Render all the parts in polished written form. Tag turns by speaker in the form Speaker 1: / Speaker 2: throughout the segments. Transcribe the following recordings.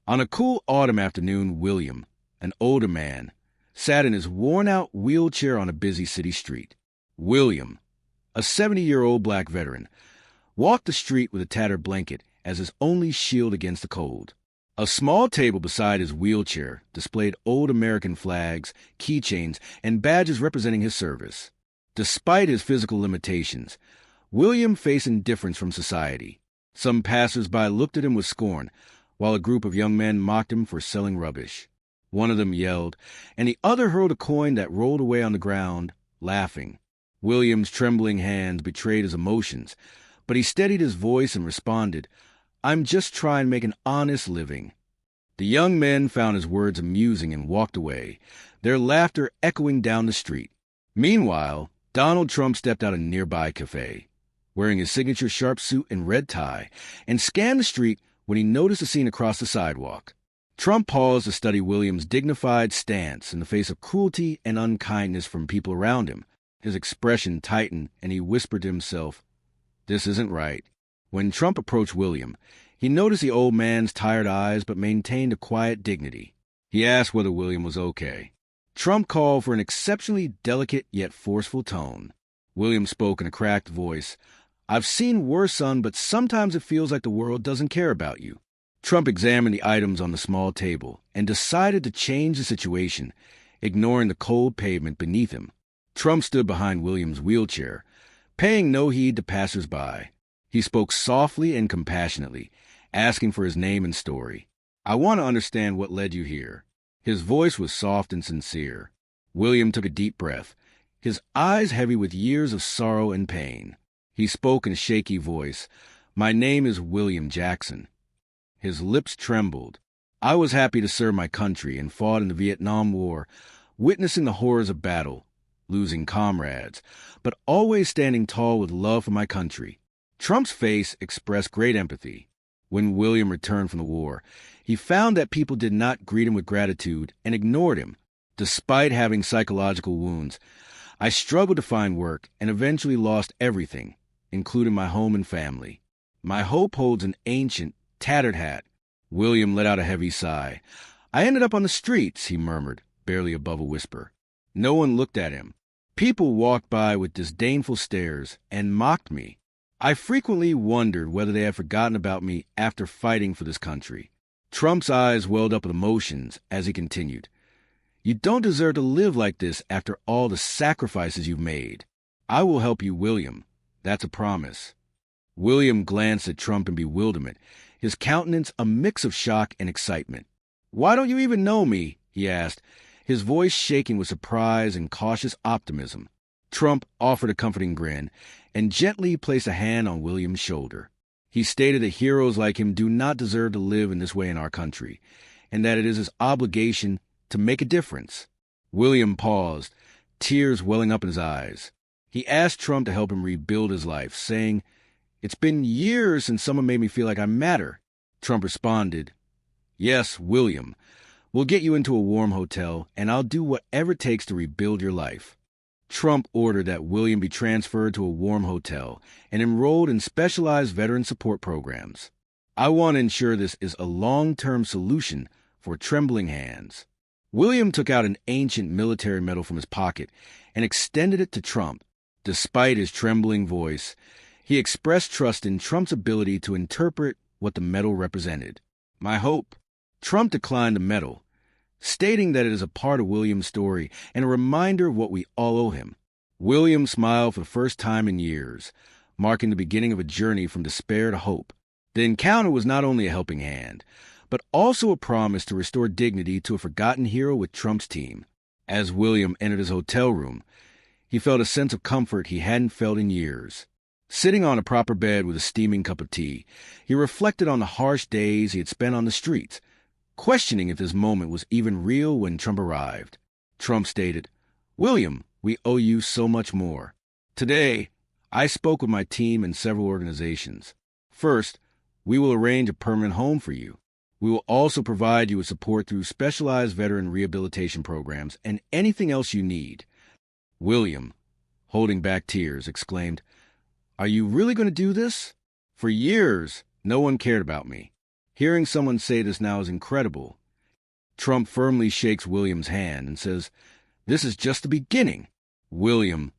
Speaker 1: On a cool autumn afternoon, William, an older man, sat in his worn-out wheelchair on a busy city street. William, a 70-year-old black veteran, walked the street with a tattered blanket as his only shield against the cold. A small table beside his wheelchair displayed old American flags, keychains, and badges representing his service. Despite his physical limitations, William faced indifference from society. Some passers-by looked at him with scorn, while a group of young men mocked him for selling rubbish. One of them yelled, and the other hurled a coin that rolled away on the ground, laughing. William's trembling hands betrayed his emotions, but he steadied his voice and responded, "I'm just trying to make an honest living." The young men found his words amusing and walked away, their laughter echoing down the street. Meanwhile, Donald Trump stepped out of a nearby cafe, wearing his signature sharp suit and red tie, and scanned the street when he noticed a scene across the sidewalk. Trump paused to study William's dignified stance in the face of cruelty and unkindness from people around him. His expression tightened, and he whispered to himself, "This isn't right." When Trump approached William, he noticed the old man's tired eyes but maintained a quiet dignity. He asked whether William was okay. Trump called for an exceptionally delicate yet forceful tone. William spoke in a cracked voice, "I've seen worse, son, but sometimes it feels like the world doesn't care about you." Trump examined the items on the small table and decided to change the situation, ignoring the cold pavement beneath him. Trump stood behind William's wheelchair, paying no heed to passers-by. He spoke softly and compassionately, asking for his name and story. "I want to understand what led you here." His voice was soft and sincere. William took a deep breath, his eyes heavy with years of sorrow and pain. He spoke in a shaky voice, "My name is William Jackson." His lips trembled. "I was happy to serve my country and fought in the Vietnam War, witnessing the horrors of battle, losing comrades, but always standing tall with love for my country." Trump's face expressed great empathy. When William returned from the war, he found that people did not greet him with gratitude and ignored him, despite having psychological wounds. "I struggled to find work and eventually lost everything, including my home and family. My hope holds an ancient, tattered hat." William let out a heavy sigh. "I ended up on the streets," he murmured, barely above a whisper. No one looked at him. People walked by with disdainful stares and mocked me. I frequently wondered whether they had forgotten about me after fighting for this country. Trump's eyes welled up with emotions as he continued, "You don't deserve to live like this after all the sacrifices you've made. I will help you, William. That's a promise." William glanced at Trump in bewilderment, his countenance a mix of shock and excitement. "Why don't you even know me?" he asked, his voice shaking with surprise and cautious optimism. Trump offered a comforting grin and gently placed a hand on William's shoulder. He stated that heroes like him do not deserve to live in this way in our country, and that it is his obligation to make a difference. William paused, tears welling up in his eyes. He asked Trump to help him rebuild his life, saying, "It's been years since someone made me feel like I matter." Trump responded, "Yes, William. We'll get you into a warm hotel, and I'll do whatever it takes to rebuild your life." Trump ordered that William be transferred to a warm hotel and enrolled in specialized veteran support programs. "I want to ensure this is a long-term solution for trembling hands." William took out an ancient military medal from his pocket and extended it to Trump. Despite his trembling voice, he expressed trust in Trump's ability to interpret what the medal represented. "My hope." Trump declined the medal, stating that it is a part of William's story and a reminder of what we all owe him. William smiled for the first time in years, marking the beginning of a journey from despair to hope. The encounter was not only a helping hand, but also a promise to restore dignity to a forgotten hero with Trump's team. As William entered his hotel room, he felt a sense of comfort he hadn't felt in years. Sitting on a proper bed with a steaming cup of tea, he reflected on the harsh days he had spent on the streets, questioning if this moment was even real when Trump arrived. Trump stated, "William, we owe you so much more. Today, I spoke with my team and several organizations. First, we will arrange a permanent home for you. We will also provide you with support through specialized veteran rehabilitation programs and anything else you need." William, holding back tears, exclaimed, "Are you really going to do this? For years, no one cared about me." Hearing someone say this now is incredible. Trump firmly shakes William's hand and says, "This is just the beginning. William,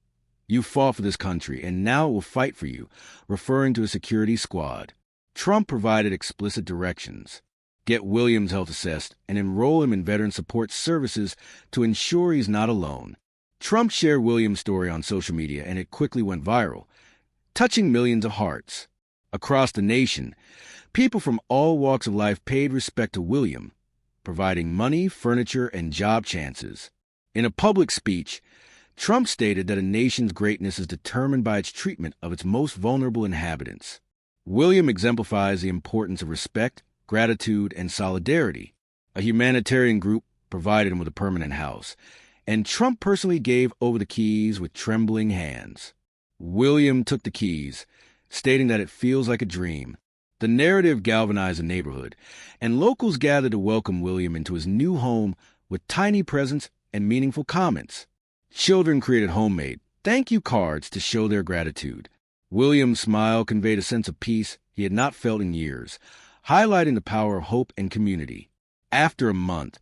Speaker 1: you fought for this country, and now it will fight for you," referring to a security squad. Trump provided explicit directions. Get William's health assessed and enroll him in veteran support services to ensure he's not alone. Trump shared William's story on social media, and it quickly went viral, touching millions of hearts. Across the nation, people from all walks of life paid respect to William, providing money, furniture, and job chances. In a public speech, Trump stated that a nation's greatness is determined by its treatment of its most vulnerable inhabitants. William exemplifies the importance of respect, gratitude, and solidarity. A humanitarian group provided him with a permanent house, and Trump personally gave over the keys with trembling hands. William took the keys, stating that it feels like a dream. The narrative galvanized the neighborhood, and locals gathered to welcome William into his new home with tiny presents and meaningful comments. Children created homemade thank you cards to show their gratitude. William's smile conveyed a sense of peace he had not felt in years, highlighting the power of hope and community. After a month,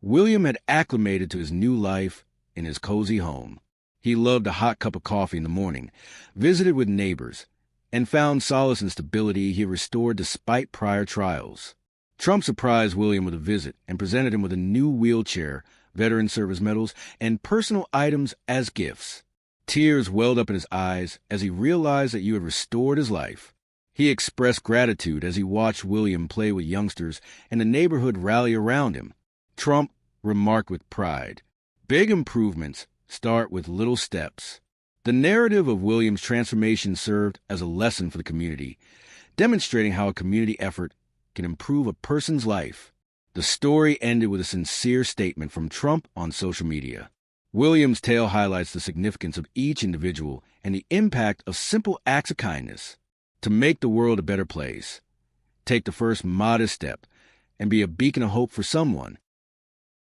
Speaker 1: William had acclimated to his new life in his cozy home. He loved a hot cup of coffee in the morning, visited with neighbors, and found solace in stability he had restored despite prior trials. Trump surprised William with a visit and presented him with a new wheelchair, veteran service medals, and personal items as gifts. Tears welled up in his eyes as he realized that you had restored his life. He expressed gratitude as he watched William play with youngsters and the neighborhood rally around him. Trump remarked with pride, "Big improvements start with little steps." The narrative of William's transformation served as a lesson for the community, demonstrating how a community effort can improve a person's life. The story ended with a sincere statement from Trump on social media. William's tale highlights the significance of each individual and the impact of simple acts of kindness. To make the world a better place, take the first modest step and be a beacon of hope for someone.